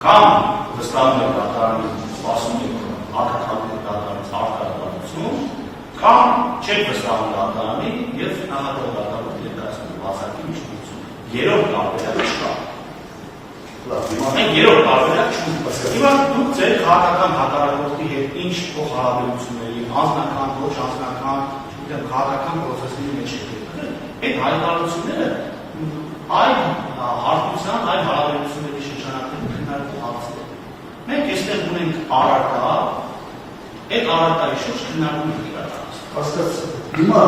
Կամ վստահում եք դատարանի սպասում եք ակտակալի դատարանից արտարադատություն, կամ չեք վստահում դատարանի և նախատող դատարանում ներկայացնում բացակի միջնություն։ Երրորդ տարբերակ չկա։ Մենք երրորդ տարբերակ չունենք։ Հիմա դուք ձեր քաղաքական հակառակորդի հետ ինչ փոխհարաբերությունների, անձնական, ոչ անձնական, քաղաքական պրոցեսների մեջ եք գտնել, այդ հայտարարությունները այլ հարթության, այլ հարաբերությունների շրջանակներում քննարկող հարցեր են։ Մենք այստեղ ունենք առարկա, այդ առարկայի շուրջ քննարկում ենք իրականացնում։ Հասկացա։ Հիմա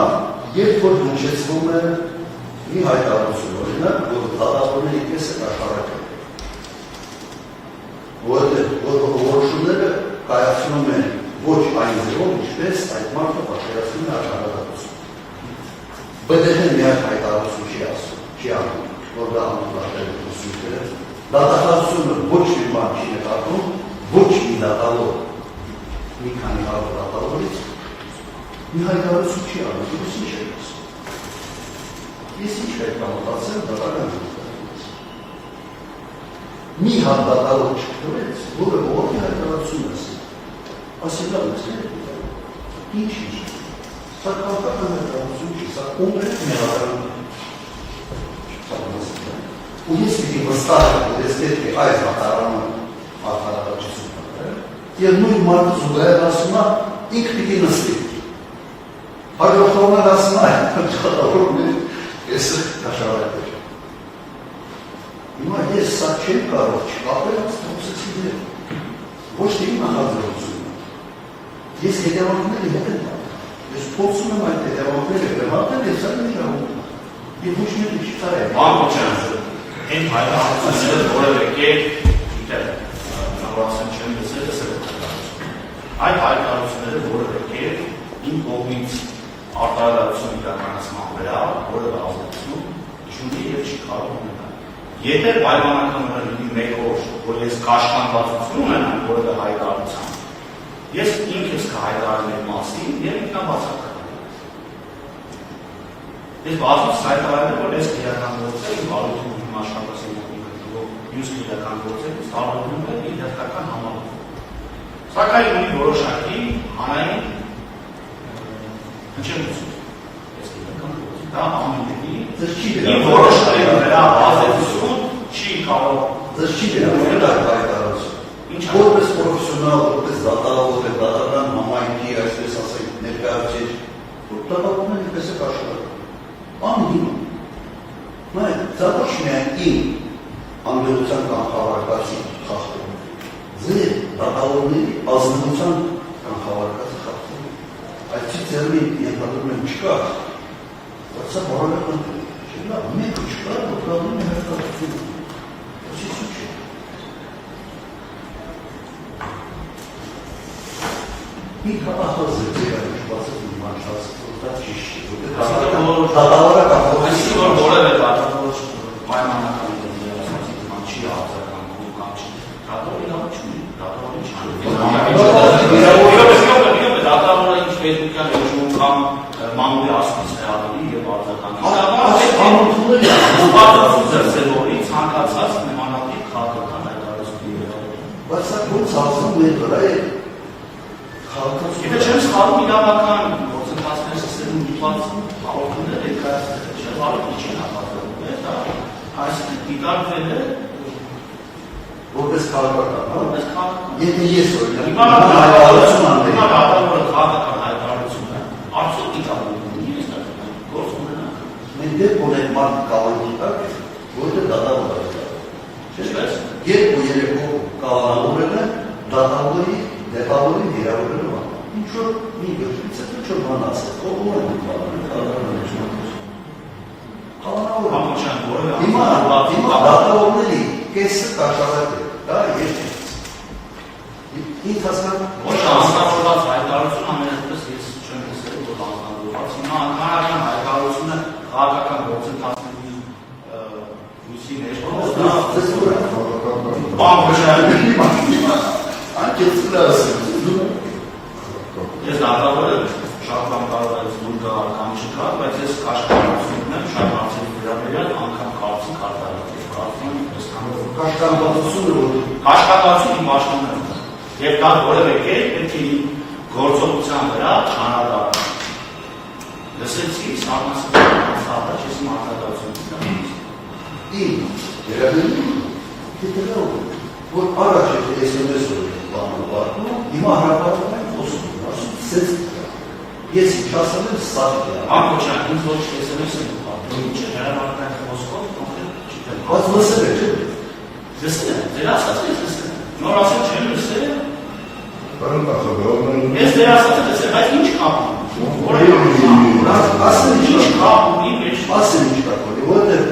երբ որ հնչեցվում է մի հայտարարություն, օրինակ, որ դատավորների կեսը կաշառակ է, որոշումները կայացնում են ոչ այն ձևով, ինչպես այդ մարդը պատկերացնում է աշառադատություն։ ԲԴՀ-ն միայն հայտարարություն չի ասում, չի անում, որ դա անուղղատել է ուսումները, դատախազությունը ոչ մի բան չի նկատում, ոչ մի դատավոր, մի քանի հարյուր դատավորից մի հայտարարություն չի անում, ես ինչ եմ ասում։ Ես ինչ պետք է մտածեմ դատական ժողովրդից։ Մի հատ դատավոր չգտնվեց, որը ողորմի հայտարարություն ասի։ Ասի դա ինչ ինչ։ Սա քաղաքական հայտարարություն չի, սա կոնկրետ մեղադրանք է։ Ու ես պիտի վստահ եմ, որ ես պետք է այս դատարանը արդարադատություն կատարել, և նույն մարդը զուգահեռ ասում է, ինքը պիտի նստի։ Հաջորդողներ ասում է, դատավորները կեսը կաշառակներ։ Հիմա ես սա չեմ կարող չկապել ստոպսեցի դեր, ոչ թե իմ նախաձեռնությունը։ Ես հետևանքները հետ եմ պատել, ես փորձում եմ այդ հետևանքները բեմատել և սա ինչ աղում։ Եվ ոչ մի չի տարել։ Անկոչան, այն հայտարարությունները որևէ կերպ, գիտեմ, նորացան չեմ լսել, լսել այդ հայտարարությունները որևէ կերպ իմ կողմից արտարադատություն իրականացման վրա որևէ ազդեցություն չունի և չի կարող ունենալ։ Եթե պայմանական լինի մեկ օր, որ ես կաշկանդվածություն ունենամ որևէ հայտարարության, ես ինքս կհայտարարեմ այդ մասին և ինքնաբացակ Ես բազմից հայտարարել որ ես քրեական գործել, վարություն իմ աշխատասի մոտնիկով, մյուս քրեական գործել, ստարվողում է իր հերթական համալուտ։ Սակայն ունի որոշակի հանային հնչեղություն։ Ես քրեական գործել, դա ամենի իմ որոշների վրա ազդեցություն չի կարող։ Ձեզ չի դերավորել այդ հայտարարություն։ Որպես պրոֆեսիոնալ, որպես դատավոր, դատական համայնքի, այսպես ասենք, ներկայացուցիչ, որ դատավորները ինչպես է կաշառակ։ Անհիմն։ Դա ոչ միայն իմ անդրության կամ խաղարկացի խախտում է, ձեր դատավորների ազնվության կամ խաղարկացի խախտում է։ Այսի ձերմին ենթադրում եմ չկա, բայց սա բարալակ ընտրում է, չէ լավ, մեկը չկա, որ կալում է հերթացություն։ Այսի սու չէ։ Մի կաղախոզ է ձեր այն շպացը մի մանշացը, դա ճիշտ է, դատավորը կամ այսինքն որ որևէ դատավոր պայմանական դեպքում չի արձական կամ չի դատավորի լավ չունի դատավորը ինչ պետության էջում կամ մամուլի ասած հրավերի եւ արձական ցանկացած նմանատիպ քաղաքական հայտարարությունների բայց սա ոնց ասում է վրա է քաղաքական Եթե չեմ սխալվում իրավական գործընթացներ սկսել ուղղված հաղորդումներ ներկայացնել, չէ՞ բարի չի նախաձեռնում է, դա այսինքն դիտարկվել է որպես քաղաքական, որպես քաղաքական։ Եթե ես օրինակ հիմա հայտարարություն անեմ, հիմա դատավորը քաղաքական հայտարարություն է, արդյոք դիտարկվում է, ես դա գործ ունենա։ Մենք դեպք ունենք մարդ կալանքի տակ, որը դատավոր է։ Չէ՞, երբ ու երեկո կալանավորել է դատավորի դեպավորի հիրավորելու բան։ Ինչ-որ մի գծից է, ինչ-որ բան ասել, կողում են Հիմա դատավորների կեսը կաշառակ է, դա երկից։ Ինձ հասկանում Ոչ անձնավորված հայտարարություն ամենատես ես չեմ լսել, որ անձնավորված։ Հիմա անքանական հայտարարությունը քաղաքական գործընթացների լույսի մեջ Ես դատավոր եմ, շատ բան կարող է զուր գալ կամ չկա, բայց ես կաշկարություն ունեմ շատ հարցերի վերաբերյալ անգամ կարծիք արտահայտել, կարծում եմ, Կաշկանդվածությունը որ Կաշկանդվածություն իմ աշխատանքն է։ Եվ դա որևէ կերպ պետք է գործողության վրա չանադառնա։ Լսեցի, սառնասկսել հաստատա, չես իմ արտադրությունից։ Իմ երևելի դիտելով որ առաջ եթե SMS բանը բառնում, հիմա հրապարակում են խոսում, ասում սենց ես ինչ ասել եմ սարք է։ Անկոչան, ինձ ոչ SMS են բառնում, ինչ է հրապարակային խոսքով, չգիտեմ։ Բայց լսել է, չէ՞։ Լսել է, ձեր ասածը ես լսել եմ։ Նոր ասել չեմ լսել։ Պարոն Կախաբեան, Ես ձեր ասածը լսել, բայց ինչ կապ ունի։ Ասել ինչ կապ ունի մեջ։ ասել ինչ կա կորի, որտեղ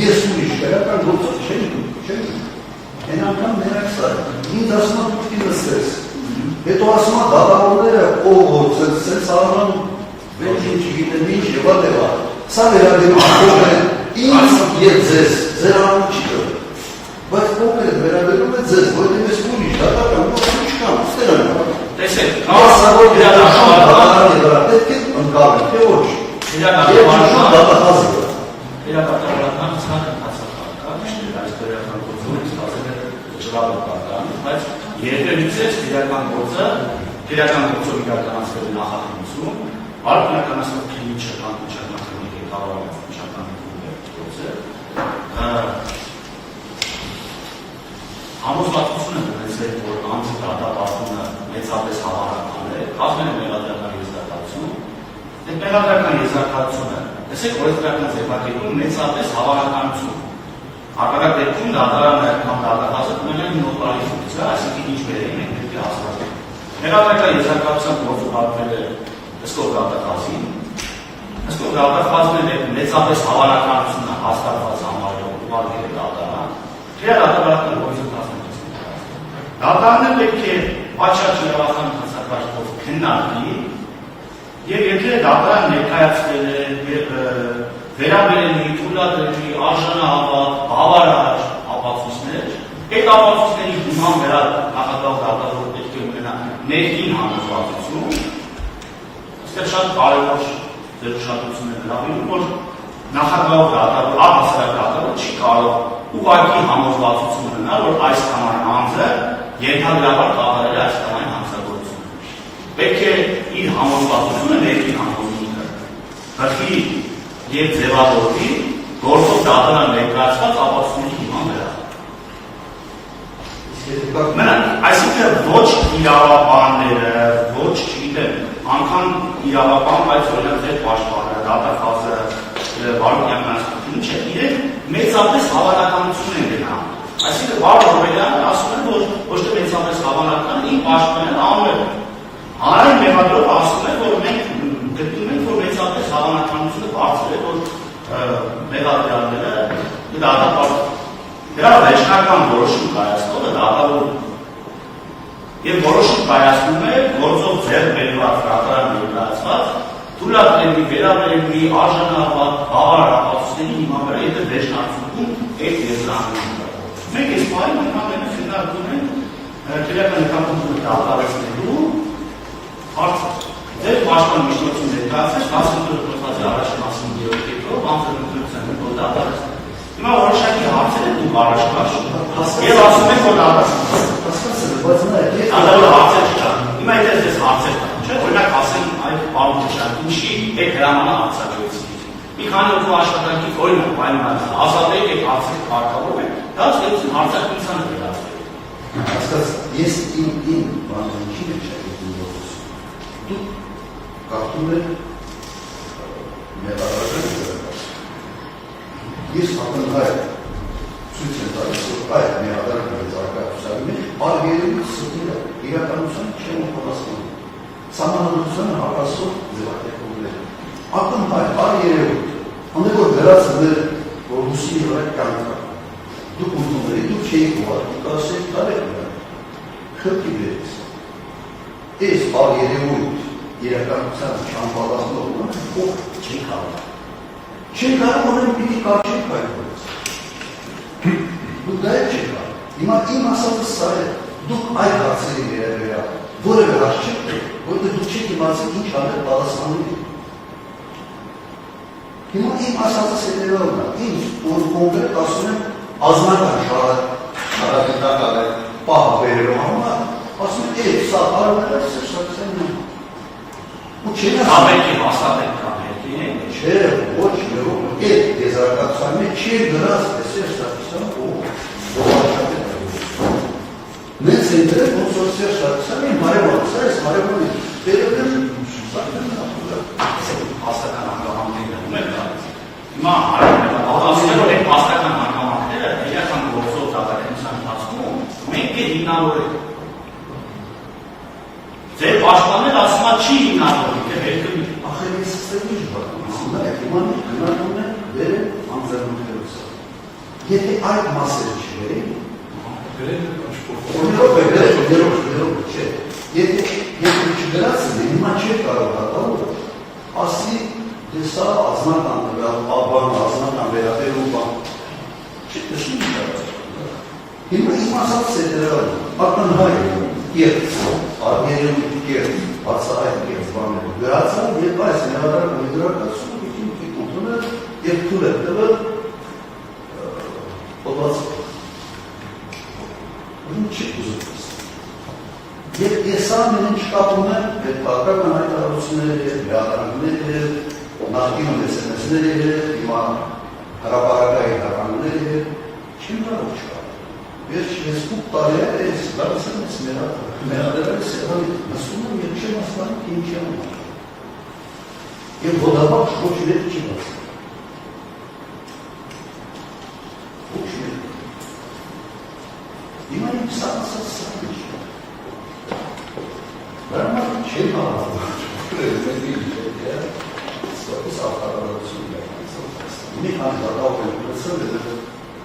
ես ուրիշ քրական գործող չեմ, Են անգամ ներակս է, ինձ ասում է դուք լսես, հետո ասում է դատավորները ով սենց արան վերջին չգիտեմ ինչ եւ այլն, սա վերաբերում է ինձ եւ ձեզ, ձեր անունը չի կրում, բայց կոնկրետ վերաբերում է ձեզ, որտեղ ես ուրիշ դատական գործող չկամ, ստեղ եմ։ Տեսեք, Ասավոր դատավորները պետք է ընկալեն, թե ոչ։ Իրակատավորական բայց երբևիցես իրական գործը, իրական գործով իրականացվելու նախախնություն, արդ իրականացվող քիմիչական, քիմիչական գործը, համոզվածությունը ունեցել, որ անձի դատապարտումը մեծապես հավանական է, կազմել է մեղադրական եզրակացություն, այդ մեղադրական եզրակացությունը, տեսեք, օրենսդրական ձևակերպում մեծապես հավանականություն Հակառակ դեպքում դատարանը կամ դատախազը ունենան նոտարի ֆունկցիա, այսինքն ինչ բերեին ենք պետք է հաստատել։ Մեղադրական եզրակացության գործը պատվել է հսկող դատախազին, հսկող դատախազն է մեծապես հավանականությունը հաստատված համարելով ուղարկել է դատարան, դատաբարական գործընթացն է։ Դատարանը պետք է պատշաճ իրավական հանցակարգով քննարկի եւ եթե դատարան ներկայացվել է եւ վերաբերելի, թույլատրելի, արժանահավատ, բավարար ապացույցներ, այդ ապացույցների հիման վրա նախագահ դատավորը պետք է ունենա ներքին համոզվածություն, այստեղ շատ կարևոր ձեր ուշադրությունը գրավելու, որ նախագահ դատավորը, առհասարակ դատավորը չի կարող ուղղակի համոզվածություն ունենալ, որ այս կամ անձը ենթադրաբար կատարել է այս կամ այն հանցագործությունը։ Պետք է իր համոզվածությունը ներքին համոզությունը բխի և ձևավորվի գործով դատարան ներկայացված ապացույցների հիման վրա։ Այսինքն ոչ իրավաբանները, ոչ չգիտեմ, անգամ իրավաբան, բայց օրինակ ձեր պաշտպանը, դատախազը, Վարդանյանը, ինչ է, իրենք մեծապես հավանականություն են գնում։ Այսինքն Վարդ Օրբելյանը ասում է, որ ոչ թե մեծապես հավանական, իմ պաշտպանն անում է։ Հանրային մեղադրով ասում է, որ մենք գտնում ենք, որ մեծապես հավանականությունը բարձր է, որ մեղադրյալները դատապարտվեն։ Դրա վերջնական որոշում կայացնողը դատավորն է։ Եվ որոշում կայացնում է գործով ձեռք բերված դատարան ներկայացված թույլատրելի, վերաբերելի, արժանահավատ, բավարար ապացույցների հիման վրա, եթե վերջնարդյունքում այդ եզրանունը։ Մենք այս պահին ընդհանրապես քննարկում ենք քրեական նկատմունքը դատարեցնելու հարցը։ Ձեր պաշտպան միջնորդություն ներկայացրեց 18 առաջին մասին դիոկետով անձնությունն որ դատարեցնել։ Հիմա որոշակի հարցեր են դուք առաջ քաշում եւ ասում եք որ դատարեցնել։ բայց նայեք, հարցեր չկան։ Հիմա եթե ես հարցեր կան, չէ՞, օրինակ ասեմ այդ պարոն Քոչարյան, ինչի այդ հրամանը արձակվեցի։ Մի քանի օր աշխատանքից օրինակ պայմաններ ազատեք այդ հարցերը կարգավորում են, դա ստեղծում հարցակցությանը վերածվել։ Հասկաց, ես իմ բանը ինչի մեջ է դուք կարդում եք մեղադրական ես ակնհայտ ցույց եմ տալիս, որ այդ մեղադրական եզրակացության մեջ արվերելու սրտերը իրականության չեն պատասխանում։ Սահմանադրությանը հակասող ձևակերպումներ։ Ակնհայտ արերևույթ, անդ որ վերածվել որ հուսի վրա կանգնա։ Դուք ուզում եք, դուք չէիք ուղարկի, կասեք տարեք նրան։ Խփի վերից։ Այս արերևույթ իրականության չանպատասխանողը ով չի կարող։ Չեն կարող ունեն պիտի կարճեք կայքորից։ Դուք դա էլ չեք կարող։ Հիմա իմ ասածը սա է, դուք այդ հարցերի վերաբերա որևէ հարց չեք տեղ, որտեղ դուք չեք իմացել ինչ անել պատասխանելու։ Հիմա իմ ասածս հետևյալն է, ինձ որ կոնկրետ ասում եմ ազնական Արագետական է պահ բերելու համար, ասում է, սա արմելը սրսակսեն է։ Ու չեն Կամեկի հաստատեք կամեկի է։ չէ, ոչ երում, այդ եզրակացության մեջ չի գրած է սրսակսան ու ողաշապ է Նենց են դրել, ոնց որ սրսակսան է մարևան, սա ես մարևան է, բերել սակեն Հաստական հանգամանքները ուներ դարից։ Հիմա ասել որ այդ հաստական հանգամանքները իրական գործով դատարանության ընթացքում մենք է հիմնավորել։ Ձեր պաշտպանները ասում է չի հիմնավորել, թե երկրի։ Ախր ես ստեղի ժպատում, իմանի գնանում է վերել անձեռնությունս։ Եթե այդ մասերը չվերին, վերով չէ, եթե չգրացն է, հիմա չէ կարող հատալով, ասի դեսա ազնական բան, ազնական վերաբերում բան, չի տշնի կարող։ Հիմա իմ ասած է դրալ, ակնհայ կերտ, արգերում կերտ, բացահայտ կերտ բաներով, գրացան և այս ներադարկ մեդրակացում կիքին կուտունել և թուլ է տվել ոտվածը։ Ուրին չի կուզուտվես։ Եվ եսա մենին չկապում եմ այդ պարկական հայտարարությունները և լեադարանքները և նախկինում SMS-ները և հիմա հրապարակայի հրապանները և չեմ կարող չկա։ Ես կուպ տարի է, ես դարձել ես մերադերել սեղանի նսում եմ և չեմ ասլանի կին չեմ ուղղ։ Եվ ոտաբակ ոչ վետ չի բացել։ Ոչ վետ։ Հիմա իմ սա ասած սա ինչ։ Բրաման չեմ հարավում։ Ստոպիս աղթարարություն է։ Մի հանձարավ եմ լսել է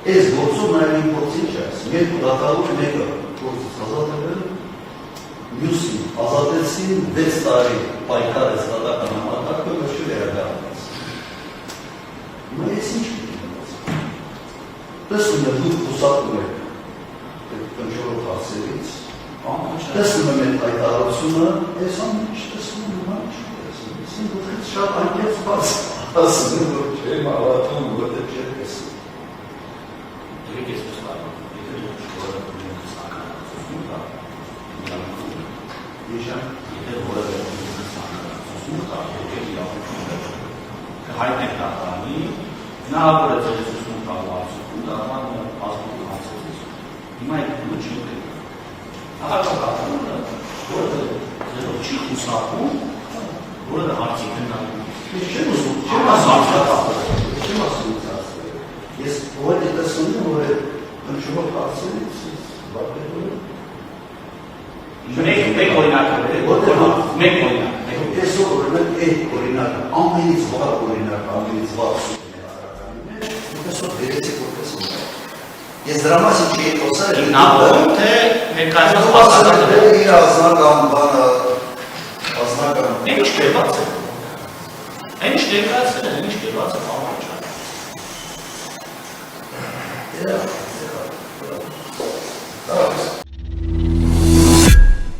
Այս գործով նաև իմ փորձին չէ, երկու դատարկ մեկը փորձից ազատել, մյուսին ազատեցին 6 տարի պայքարեց դատական համակարգը, ոչ վերադառնաց։ Հիմա ես ինչ կգնաց։ Տեսնում եմ դուք խուսափում եք այդ կնճորով հարցերից, տեսնում եմ այդ հայտարարությունը, այս ամեն ինչ տեսնում եմ, հիմա ինչ տեսնում, իսին գլխից շատ անկեղծ բաց ասում եմ, որ չեմ հավատում, որտեղ չեմ տեսնում։ Դրեք ես վստահում, եթե դուք որևէ սակրացություն կա, եթե որևէ սակրացություն կա, եկեք իրավունքները կհայտնեք դատարանի, հնարավոր է ձեր ուսուցում կառավարություն, դատարանը ազգային հարցերից։ Հիմա այդ բանը չի եկել։ Ահա որը ձերով չի խուսափում, որը հարցի քննարկում։ Ես չեմ ուզում, չեմ ասում Ես որ է տեսնում եմ, որ է ընչվող հարցերից բատերում Մեկ օրինակը, մեկ օրինակ Տեսով օրինակ այդ օրինակը, ամենից վաղ օրինակը, ամենից վաղ սուտն է հարականում է ու տեսով վերեցեք որ տեսում է Ես դրա մասին չի է խոսար Հիմնավորում, թե ներկայացված պասակատը իր ազնական բանը ազնական Ինչ կերված է Ինչ ներկայացել է, ինչ կերված է, Yeah.